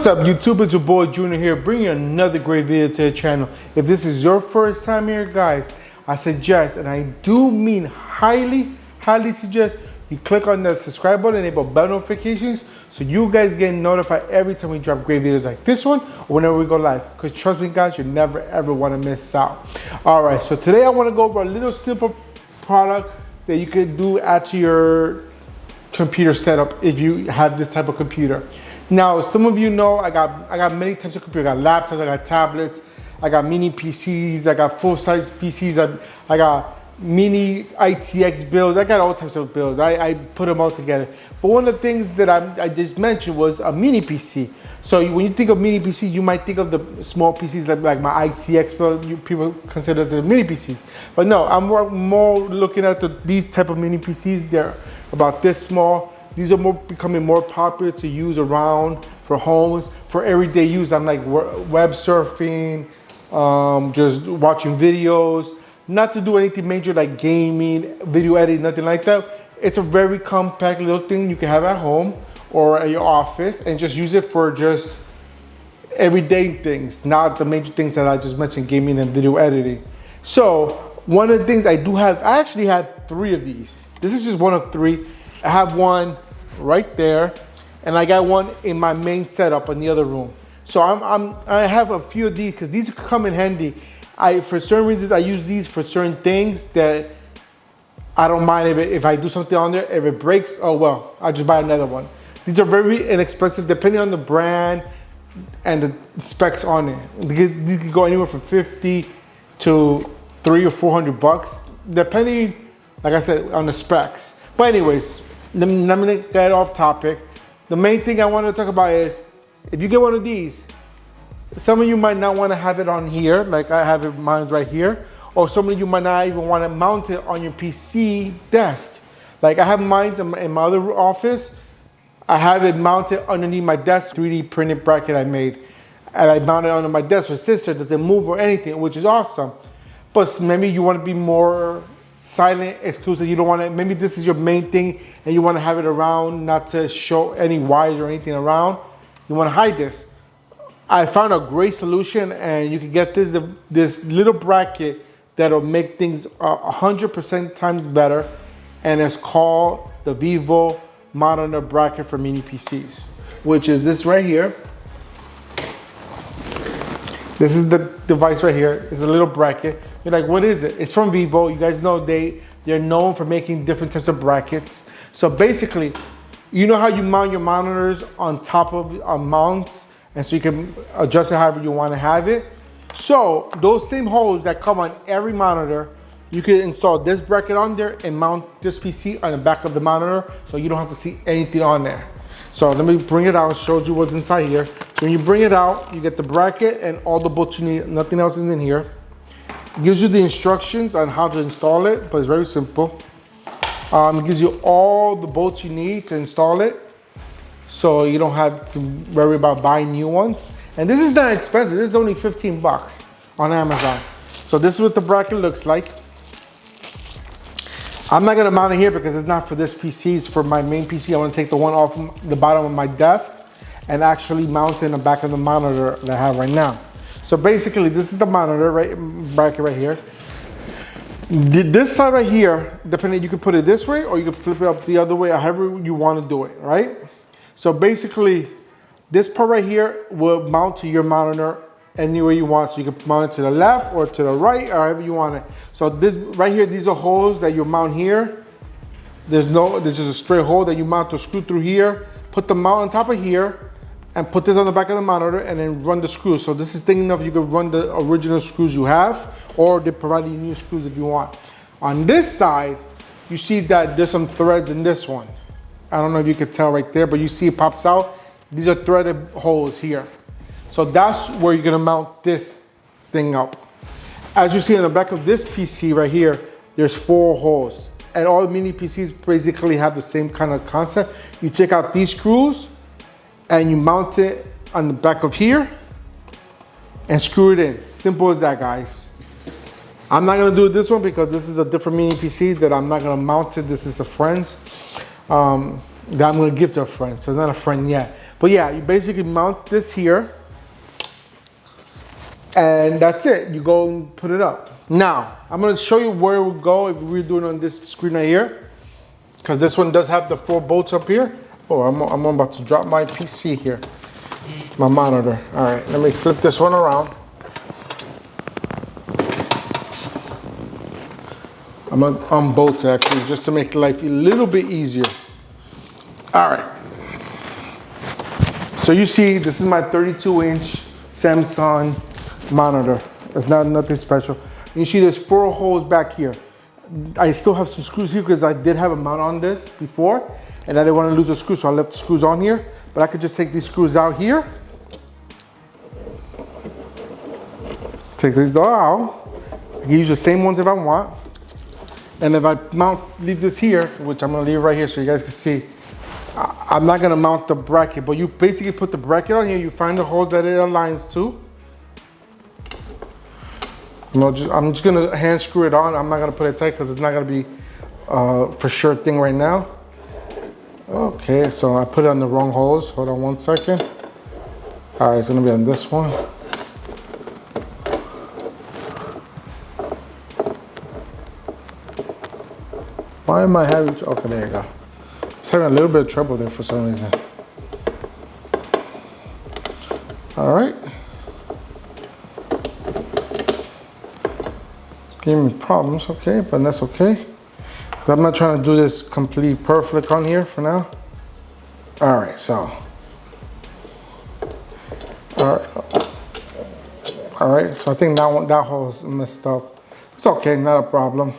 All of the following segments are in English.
What's up YouTube, it's your boy Junior here, bringing you another great video to the channel. If this is your first time here guys, I suggest, and I do mean highly suggest, you click on the subscribe button, enable bell notifications so you guys get notified every time we drop great videos like this one or whenever we go live. Because trust me guys, you never ever want to miss out. Alright, so today I want to go over a little simple product that you could do add to your computer setup if you have this type of computer. Now, some of you know I got many types of computers. I got laptops, I got tablets, I got mini PCs, I got full-size PCs, I got mini ITX builds, I got all types of builds. I put them all together. But one of the things that I just mentioned was a mini PC. So when you think of mini PC, you might think of the small PCs like my ITX build, people consider as mini PCs. But no, I'm more looking at these type of mini PCs. They're about this small. These are becoming more popular to use around for homes, for everyday use. I'm like web surfing, just watching videos, not to do anything major like gaming, video editing, nothing like that. It's a very compact little thing you can have at home or at your office and just use it for just everyday things, not the major things that I just mentioned, gaming and video editing. So one of the things I actually have 3 of these. This is just one of 3. I have one right there, and I got one in my main setup in the other room. So I have a few of these because these come in handy. For certain reasons, I use these for certain things that I don't mind if I do something on there. If it breaks, oh well, I'll just buy another one. These are very inexpensive depending on the brand and the specs on it. These can go anywhere from 50 to $300 or $400, depending, like I said, on the specs. But anyways, let me get off topic. The main thing I want to talk about is, if you get one of these, some of you might not want to have it on here, like I have it mounted right here, or some of you might not even want to mount it on your PC desk. Like I have mine in my other office. I have it mounted underneath my desk, 3D printed bracket I made. And I mounted it under my desk so sister doesn't move or anything, which is awesome. But maybe you want to be more silent, exclusive. You don't want to, maybe this is your main thing and you want to have it around, not to show any wires or anything around. You want to hide this. I found a great solution, and you can get this little bracket that'll make things 100% times better, and it's called the VIVO monitor bracket for mini PCs, which is this right here. This is the device right here. It's a little bracket. You're like, what is it? It's from VIVO. You guys know they're known for making different types of brackets. So basically, you know how you mount your monitors on top of mounts, and so you can adjust it however you want to have it. So those same holes that come on every monitor, you can install this bracket on there and mount this PC on the back of the monitor, so you don't have to see anything on there. So let me bring it out and show you what's inside here. So when you bring it out, you get the bracket and all the bolts you need. Nothing else is in here. It gives you the instructions on how to install it, but it's very simple. It gives you all the bolts you need to install it, so you don't have to worry about buying new ones. And this is not expensive. This is only 15 bucks on Amazon. So this is what the bracket looks like. I'm not gonna mount it here because it's not for this PC, it's for my main PC. I wanna take the one off the bottom of my desk and actually mount it in the back of the monitor that I have right now. So basically, this is the monitor bracket right here. This side right here, depending, you can put it this way or you can flip it up the other way, however you wanna do it, right? So basically, this part right here will mount to your monitor anywhere you want. So you can mount it to the left or to the right, or however you want it. So this right here, these are holes that you mount here. There's just a straight hole that you mount the screw through here. Put the mount on top of here and put this on the back of the monitor and then run the screws. So this is thin enough you can run the original screws you have, or they provide you new screws if you want. On this side, you see that there's some threads in this one. I don't know if you can tell right there, but you see it pops out. These are threaded holes here. So that's where you're gonna mount this thing up. As you see on the back of this PC right here, there's 4 holes. And all mini PCs basically have the same kind of concept. You take out these screws and you mount it on the back of here and screw it in. Simple as that, guys. I'm not gonna do this one because this is a different mini PC that I'm not gonna mount it. This is a friend's that I'm gonna give to a friend, so it's not a friend yet. But yeah, you basically mount this here, and that's it. You go and put it up. Now, I'm gonna show you where it would go if we were doing on this screen right here, because this one does have the 4 bolts up here. Oh, I'm about to drop my PC here, my monitor. All right, let me flip this one around. I'm gonna unbolt it actually, just to make life a little bit easier. All right. So you see, this is my 32-inch Samsung monitor. It's not nothing special. You see there's 4 holes back here. I still have some screws here because I did have a mount on this before, and I didn't want to lose a screw, so I left the screws on here. But I could just take these screws out here. Take these out. I can use the same ones if I want. And if I leave this here, which I'm gonna leave right here so you guys can see, I'm not gonna mount the bracket, but you basically put the bracket on here, you find the holes that it aligns to. I'm just gonna hand screw it on. I'm not gonna put it tight because it's not gonna be for sure thing right now. Okay, so I put it on the wrong holes. Hold on 1 second. All right, it's gonna be on this one. Why am I having, okay, there you go. It's having a little bit of trouble there for some reason. All right. It's giving me problems, okay, but that's okay. I'm not trying to do this complete perfect on here for now. All right, so. All right, so I think that hole is messed up. It's okay, not a problem.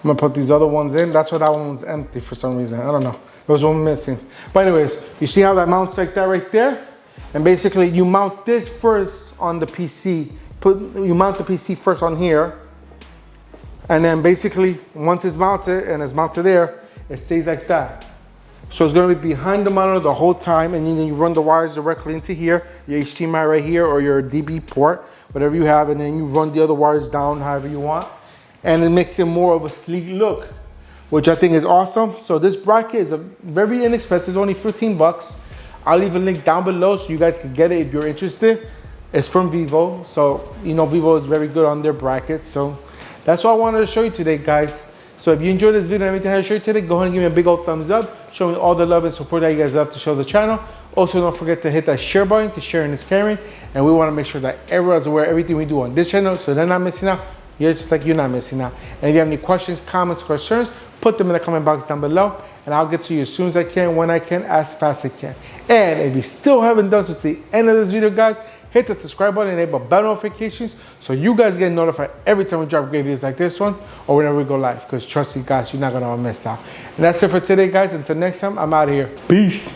I'm gonna put these other ones in. That's why that one was empty for some reason. I don't know. There was one missing. But anyways, you see how that mounts like that right there? And basically you mount this first on the PC. You mount the PC first on here. And then basically once it's mounted and it's mounted there, it stays like that. So it's gonna be behind the monitor the whole time, and then you run the wires directly into here, your HDMI right here or your DB port, whatever you have, and then you run the other wires down however you want. And it makes it more of a sleek look, which I think is awesome. So this bracket is very inexpensive, it's only 15 bucks. I'll leave a link down below so you guys can get it if you're interested. It's from VIVO, so you know VIVO is very good on their brackets. So that's what I wanted to show you today, guys. So if you enjoyed this video and everything I showed you today, go ahead and give me a big old thumbs up. Show me all the love and support that you guys love to show the channel. Also, don't forget to hit that share button because sharing is caring. And we want to make sure that everyone's aware of everything we do on this channel so they're not missing out. You're just like you're not missing out. And if you have any questions, comments, concerns, put them in the comment box down below, and I'll get to you as soon as I can, when I can, as fast as I can. And if you still haven't done so to the end of this video, guys, hit the subscribe button and enable bell notifications so you guys get notified every time we drop great videos like this one or whenever we go live. Because trust me, guys, you're not gonna miss out. And that's it for today, guys. Until next time, I'm out of here. Peace.